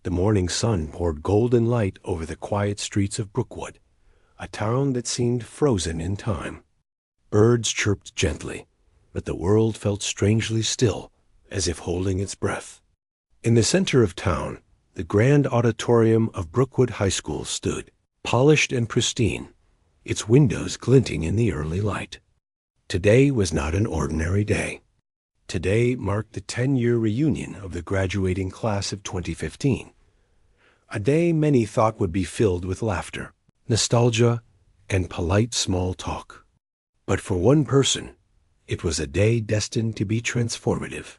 The morning sun poured golden light over the quiet streets of Brookwood, a town that seemed frozen in time. Birds chirped gently, but the world felt strangely still, as if holding its breath. In the center of town, the grand auditorium of Brookwood High School stood, polished and pristine, its windows glinting in the early light. Today was not an ordinary day. Today marked the 10-year reunion of the graduating class of 2015. A day many thought would be filled with laughter, nostalgia, and polite small talk. But for one person, it was a day destined to be transformative.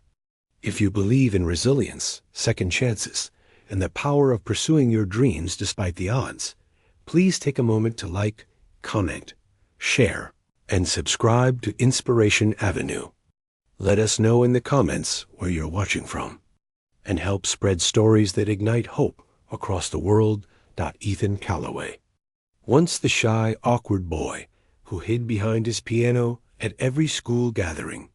If you believe in resilience, second chances, and the power of pursuing your dreams despite the odds, please take a moment to like, comment, share, and subscribe to Inspiration Avenue. Let us know in the comments where you're watching from, and help spread stories that ignite hope across the world. Ethan Calloway. Once the shy, awkward boy who hid behind his piano at every school gathering,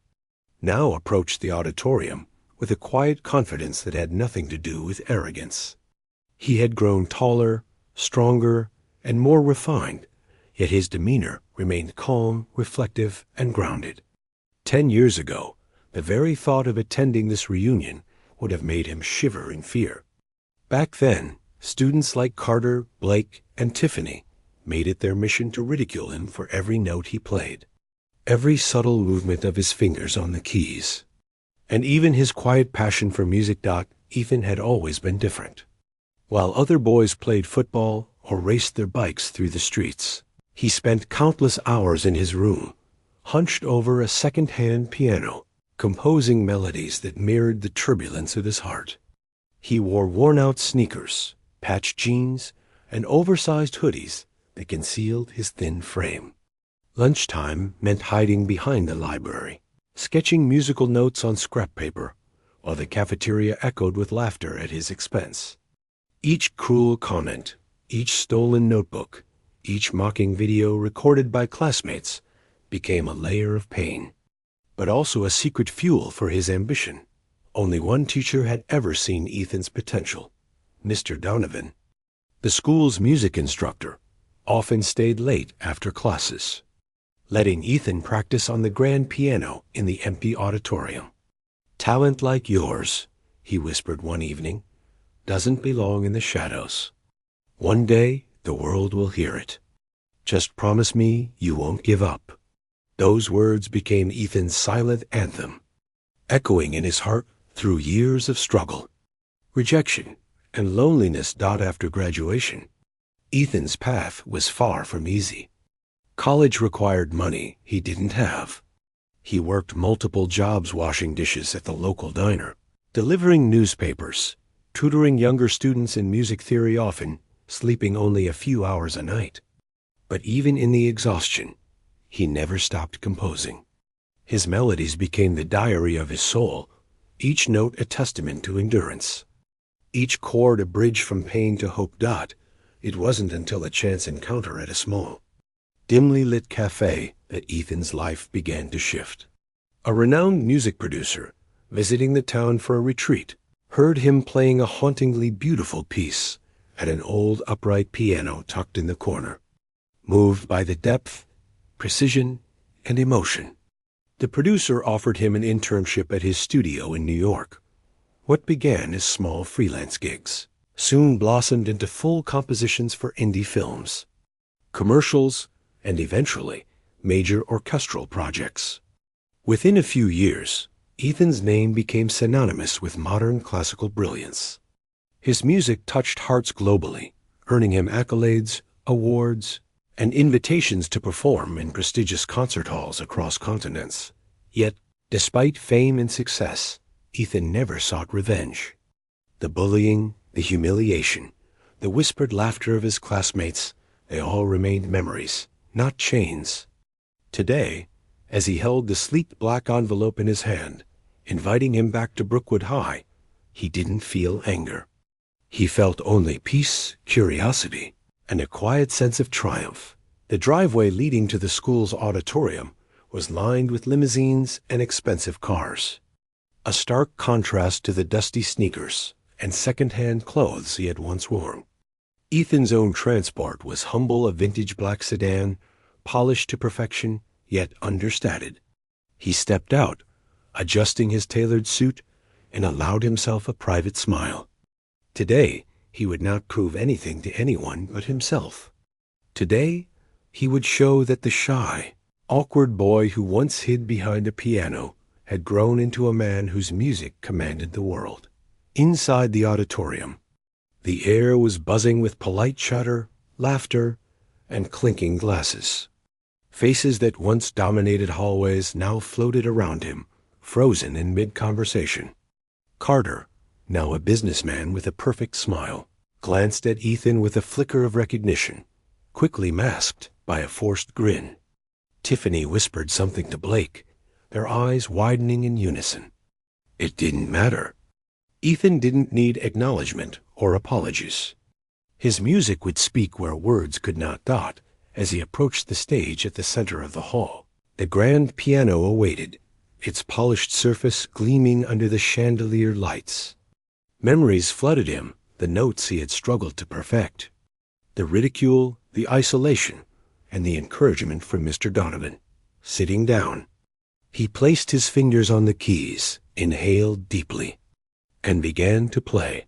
now approached the auditorium with a quiet confidence that had nothing to do with arrogance. He had grown taller, stronger, and more refined, yet his demeanor remained calm, reflective, and grounded. 10 years ago, the very thought of attending this reunion would have made him shiver in fear. Back then, students like Carter, Blake, and Tiffany made it their mission to ridicule him for every note he played, every subtle movement of his fingers on the keys, and even his quiet passion for music. Ethan had always been different. While other boys played football or raced their bikes through the streets, he spent countless hours in his room, hunched over a second-hand piano, composing melodies that mirrored the turbulence of his heart. He wore worn-out sneakers, patched jeans, and oversized hoodies that concealed his thin frame. Lunchtime meant hiding behind the library, sketching musical notes on scrap paper, while the cafeteria echoed with laughter at his expense. Each cruel comment, each stolen notebook, each mocking video recorded by classmates became a layer of pain, but also a secret fuel for his ambition. Only one teacher had ever seen Ethan's potential, Mr. Donovan. The school's music instructor often stayed late after classes, letting Ethan practice on the grand piano in the empty auditorium. "Talent like yours," he whispered one evening, "doesn't belong in the shadows. One day, the world will hear it. Just promise me you won't give up." Those words became Ethan's silent anthem, echoing in his heart through years of struggle, rejection, and loneliness. After graduation, Ethan's path was far from easy. College required money he didn't have. He worked multiple jobs washing dishes at the local diner, delivering newspapers, tutoring younger students in music theory, often sleeping only a few hours a night. But even in the exhaustion, he never stopped composing. His melodies became the diary of his soul, each note a testament to endurance, each chord a bridge from pain to hope. It wasn't until a chance encounter at a small, dimly lit cafe that Ethan's life began to shift. A renowned music producer, visiting the town for a retreat, heard him playing a hauntingly beautiful piece at an old upright piano tucked in the corner. Moved by the depth, precision, and emotion, the producer offered him an internship at his studio in New York. What began as small freelance gigs soon blossomed into full compositions for indie films, commercials, and eventually major orchestral projects. Within a few years, Ethan's name became synonymous with modern classical brilliance. His music touched hearts globally, earning him accolades, awards, and invitations to perform in prestigious concert halls across continents. Yet, despite fame and success, Ethan never sought revenge. The bullying, the humiliation, the whispered laughter of his classmates, they all remained memories, not chains. Today, as he held the sleek black envelope in his hand, inviting him back to Brookwood High, he didn't feel anger. He felt only peace, curiosity, and a quiet sense of triumph. The driveway leading to the school's auditorium was lined with limousines and expensive cars, a stark contrast to the dusty sneakers and second-hand clothes he had once worn. Ethan's own transport was humble, a vintage black sedan, polished to perfection, yet understated. He stepped out, adjusting his tailored suit, and allowed himself a private smile. Today, he would not prove anything to anyone but himself. Today, he would show that the shy, awkward boy who once hid behind a piano had grown into a man whose music commanded the world. Inside the auditorium, the air was buzzing with polite chatter, laughter, and clinking glasses. Faces that once dominated hallways now floated around him, frozen in mid-conversation. Carter, now a businessman with a perfect smile, glanced at Ethan with a flicker of recognition, quickly masked by a forced grin. Tiffany whispered something to Blake, their eyes widening in unison. It didn't matter. Ethan didn't need acknowledgement or apologies. His music would speak where words could not dot as he approached the stage at the center of the hall. The grand piano awaited, its polished surface gleaming under the chandelier lights. Memories flooded him, the notes he had struggled to perfect. The ridicule, the isolation, and the encouragement from Mr. Donovan. Sitting down, he placed his fingers on the keys, inhaled deeply, and began to play.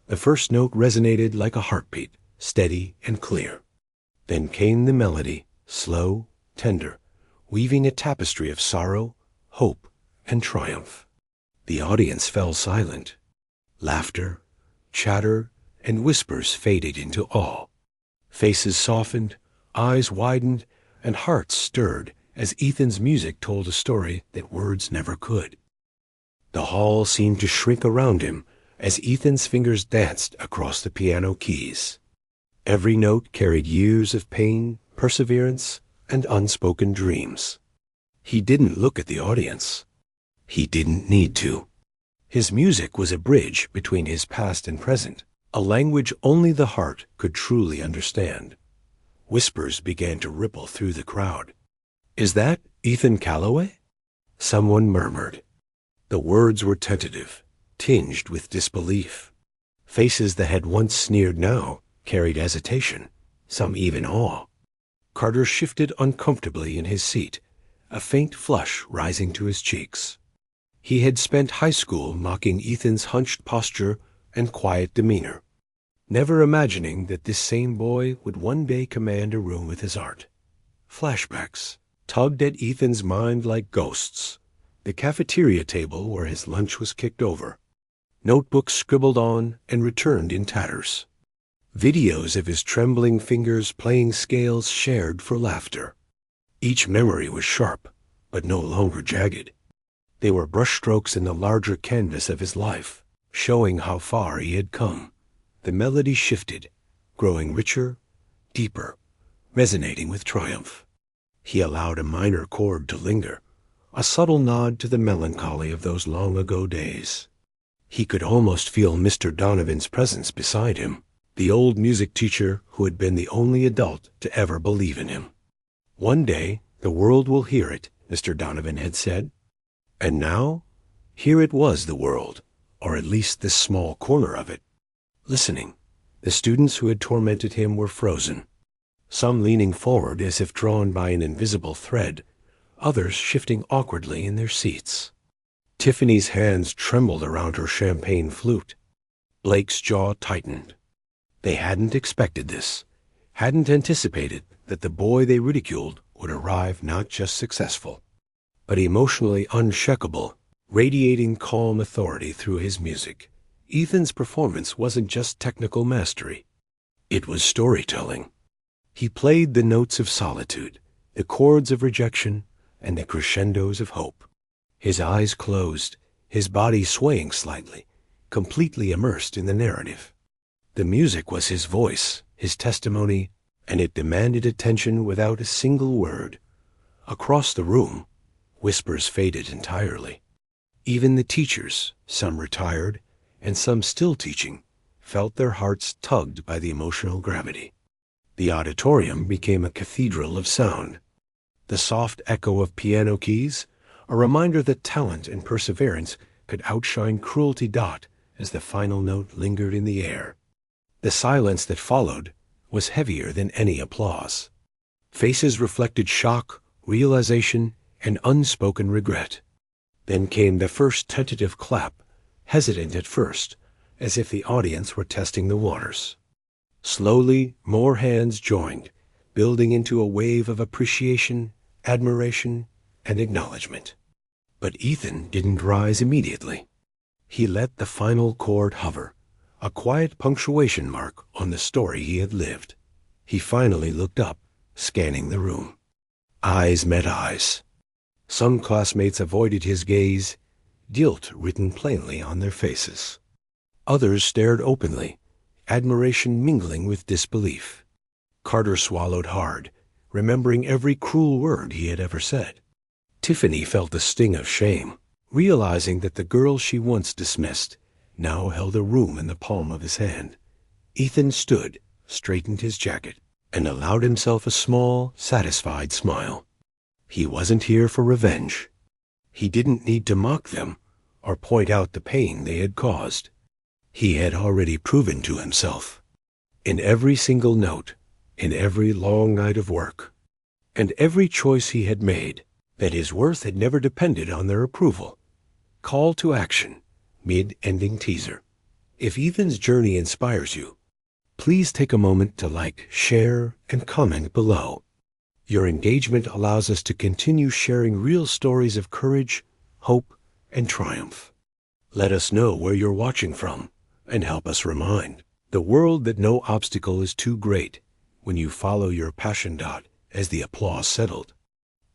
The first note resonated like a heartbeat, steady and clear. Then came the melody, slow, tender, weaving a tapestry of sorrow, hope, and triumph. The audience fell silent. Laughter, chatter, and whispers faded into awe. Faces softened, eyes widened, and hearts stirred as Ethan's music told a story that words never could. The hall seemed to shrink around him as Ethan's fingers danced across the piano keys. Every note carried years of pain, perseverance, and unspoken dreams. He didn't look at the audience. He didn't need to. His music was a bridge between his past and present, a language only the heart could truly understand. Whispers began to ripple through the crowd. "Is that Ethan Calloway?" Someone murmured. The words were tentative, tinged with disbelief. Faces that had once sneered now carried hesitation, some even awe. Carter shifted uncomfortably in his seat, a faint flush rising to his cheeks. He had spent high school mocking Ethan's hunched posture and quiet demeanor, never imagining that this same boy would one day command a room with his art. Flashbacks tugged at Ethan's mind like ghosts. The cafeteria table where his lunch was kicked over. Notebooks scribbled on and returned in tatters. Videos of his trembling fingers playing scales shared for laughter. Each memory was sharp, but no longer jagged. They were brushstrokes in the larger canvas of his life, showing how far he had come. The melody shifted, growing richer, deeper, resonating with triumph. He allowed a minor chord to linger, a subtle nod to the melancholy of those long-ago days. He could almost feel Mr. Donovan's presence beside him, the old music teacher who had been the only adult to ever believe in him. "One day, the world will hear it," Mr. Donovan had said. And now, here it was, the world, or at least this small corner of it, listening. The students who had tormented him were frozen, some leaning forward as if drawn by an invisible thread, others shifting awkwardly in their seats. Tiffany's hands trembled around her champagne flute. Blake's jaw tightened. They hadn't expected this, hadn't anticipated that the boy they ridiculed would arrive not just successful, but emotionally unshakable, radiating calm authority through his music. Ethan's performance wasn't just technical mastery. It was storytelling. He played the notes of solitude, the chords of rejection, and the crescendos of hope. His eyes closed, his body swaying slightly, completely immersed in the narrative. The music was his voice, his testimony, and it demanded attention without a single word. Across the room, whispers faded entirely. Even the teachers, some retired and some still teaching, felt their hearts tugged by the emotional gravity. The auditorium became a cathedral of sound. The soft echo of piano keys, a reminder that talent and perseverance could outshine cruelty, as the final note lingered in the air. The silence that followed was heavier than any applause. Faces reflected shock, realization, and unspoken regret. Then came the first tentative clap, hesitant at first, as if the audience were testing the waters. Slowly, more hands joined, building into a wave of appreciation, admiration, and acknowledgement. But Ethan didn't rise immediately. He let the final chord hover, a quiet punctuation mark on the story he had lived. He finally looked up, scanning the room. Eyes met eyes. Some classmates avoided his gaze, guilt written plainly on their faces. Others stared openly, admiration mingling with disbelief. Carter swallowed hard, remembering every cruel word he had ever said. Tiffany felt the sting of shame, realizing that the girl she once dismissed now held a room in the palm of his hand. Ethan stood, straightened his jacket, and allowed himself a small, satisfied smile. He wasn't here for revenge. He didn't need to mock them or point out the pain they had caused. He had already proven to himself, in every single note, in every long night of work, and every choice he had made, that his worth had never depended on their approval. Call to action, mid-ending teaser. If Ethan's journey inspires you, please take a moment to like, share, and comment below. Your engagement allows us to continue sharing real stories of courage, hope, and triumph. Let us know where you're watching from, and help us remind the world that no obstacle is too great when you follow your passion. As the applause settled,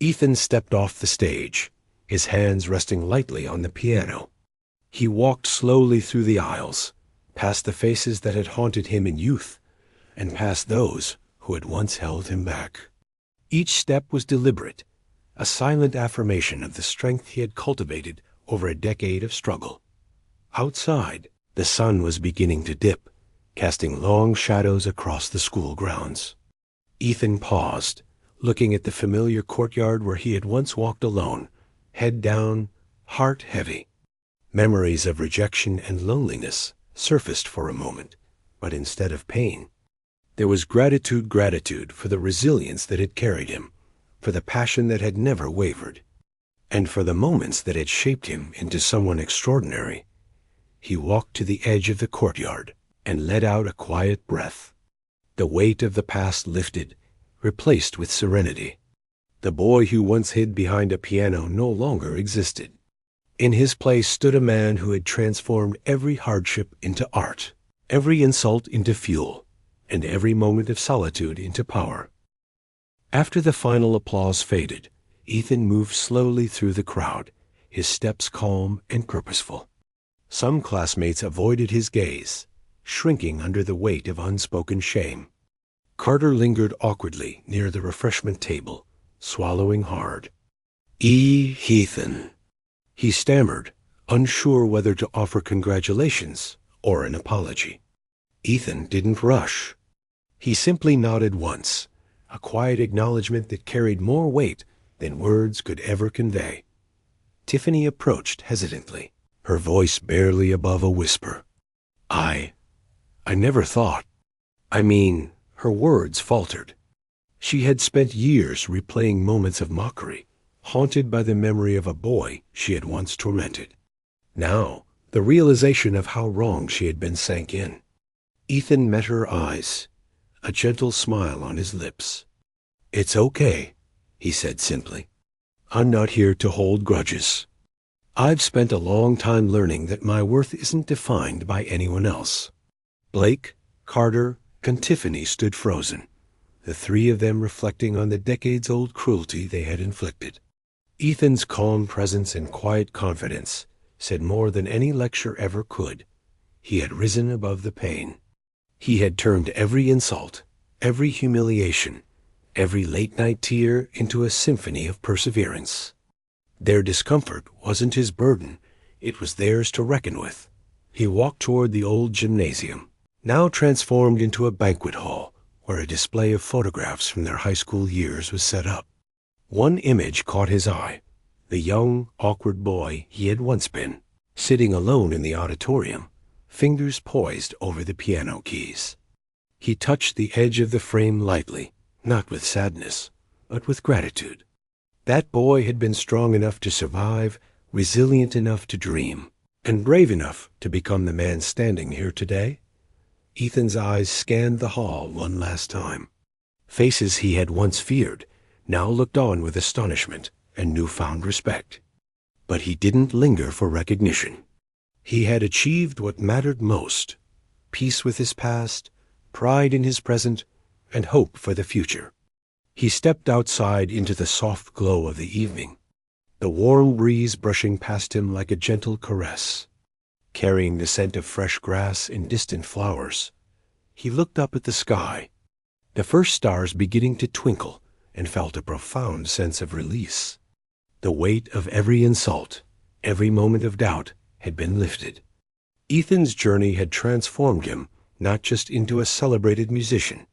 Ethan stepped off the stage, his hands resting lightly on the piano. He walked slowly through the aisles, past the faces that had haunted him in youth, and past those who had once held him back. Each step was deliberate, a silent affirmation of the strength he had cultivated over a decade of struggle. Outside, the sun was beginning to dip, casting long shadows across the school grounds. Ethan paused, looking at the familiar courtyard where he had once walked alone, head down, heart heavy. Memories of rejection and loneliness surfaced for a moment, but instead of pain, there was gratitude for the resilience that had carried him, for the passion that had never wavered, and for the moments that had shaped him into someone extraordinary. He walked to the edge of the courtyard and let out a quiet breath. The weight of the past lifted, replaced with serenity. The boy who once hid behind a piano no longer existed. In his place stood a man who had transformed every hardship into art, every insult into fuel, and every moment of solitude into power. After the final applause faded, Ethan moved slowly through the crowd, his steps calm and purposeful. Some classmates avoided his gaze, shrinking under the weight of unspoken shame. Carter lingered awkwardly near the refreshment table, swallowing hard. Ethan, he stammered, unsure whether to offer congratulations or an apology. Ethan didn't rush. He simply nodded once, a quiet acknowledgement that carried more weight than words could ever convey. Tiffany approached hesitantly, her voice barely above a whisper. I never thought. Her words faltered. She had spent years replaying moments of mockery, haunted by the memory of a boy she had once tormented. Now, the realization of how wrong she had been sank in. Ethan met her eyes, a gentle smile on his lips. It's okay, he said simply. I'm not here to hold grudges. I've spent a long time learning that my worth isn't defined by anyone else. Blake, Carter, and Tiffany stood frozen, the three of them reflecting on the decades-old cruelty they had inflicted. Ethan's calm presence and quiet confidence said more than any lecture ever could. He had risen above the pain. He had turned every insult, every humiliation, every late-night tear into a symphony of perseverance. Their discomfort wasn't his burden, it was theirs to reckon with. He walked toward the old gymnasium, now transformed into a banquet hall, where a display of photographs from their high school years was set up. One image caught his eye, the young, awkward boy he had once been, sitting alone in the auditorium, fingers poised over the piano keys. He touched the edge of the frame lightly, not with sadness, but with gratitude. That boy had been strong enough to survive, resilient enough to dream, and brave enough to become the man standing here today. Ethan's eyes scanned the hall one last time. Faces he had once feared now looked on with astonishment and newfound respect. But he didn't linger for recognition. He had achieved what mattered most: peace with his past, pride in his present, and hope for the future. He stepped outside into the soft glow of the evening, the warm breeze brushing past him like a gentle caress. Carrying the scent of fresh grass and distant flowers, he looked up at the sky, the first stars beginning to twinkle, and felt a profound sense of release. The weight of every insult, every moment of doubt, had been lifted. Ethan's journey had transformed him not just into a celebrated musician,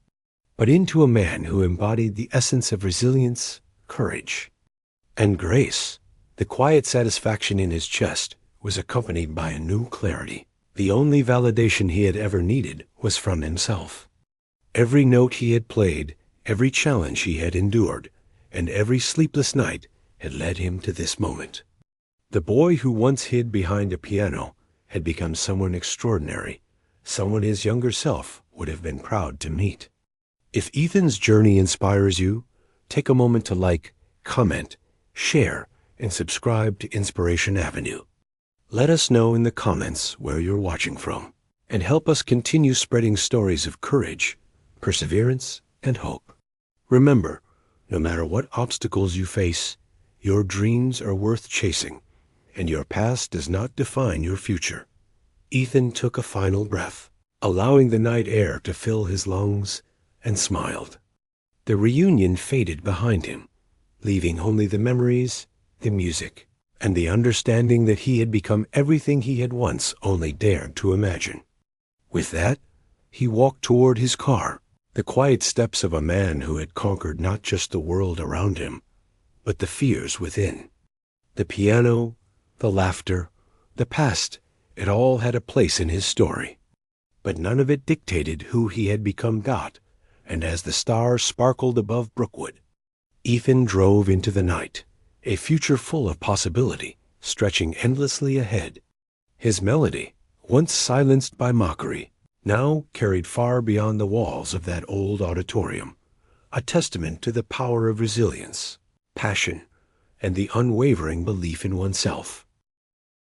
but into a man who embodied the essence of resilience, courage, and grace. The quiet satisfaction in his chest was accompanied by a new clarity. The only validation he had ever needed was from himself. Every note he had played, every challenge he had endured, and every sleepless night had led him to this moment. The boy who once hid behind a piano had become someone extraordinary, someone his younger self would have been proud to meet. If Ethan's journey inspires you, take a moment to like, comment, share, and subscribe to Inspiration Avenue. Let us know in the comments where you're watching from, and help us continue spreading stories of courage, perseverance, and hope. Remember, no matter what obstacles you face, your dreams are worth chasing, and your past does not define your future. Ethan took a final breath, allowing the night air to fill his lungs, and smiled. The reunion faded behind him, leaving only the memories, the music, and the understanding that he had become everything he had once only dared to imagine. With that, he walked toward his car, the quiet steps of a man who had conquered not just the world around him, but the fears within. The piano, the laughter, the past, it all had a place in his story. But none of it dictated who he had become. And as the stars sparkled above Brookwood, Ethan drove into the night, a future full of possibility, stretching endlessly ahead. His melody, once silenced by mockery, now carried far beyond the walls of that old auditorium, a testament to the power of resilience, passion, and the unwavering belief in oneself.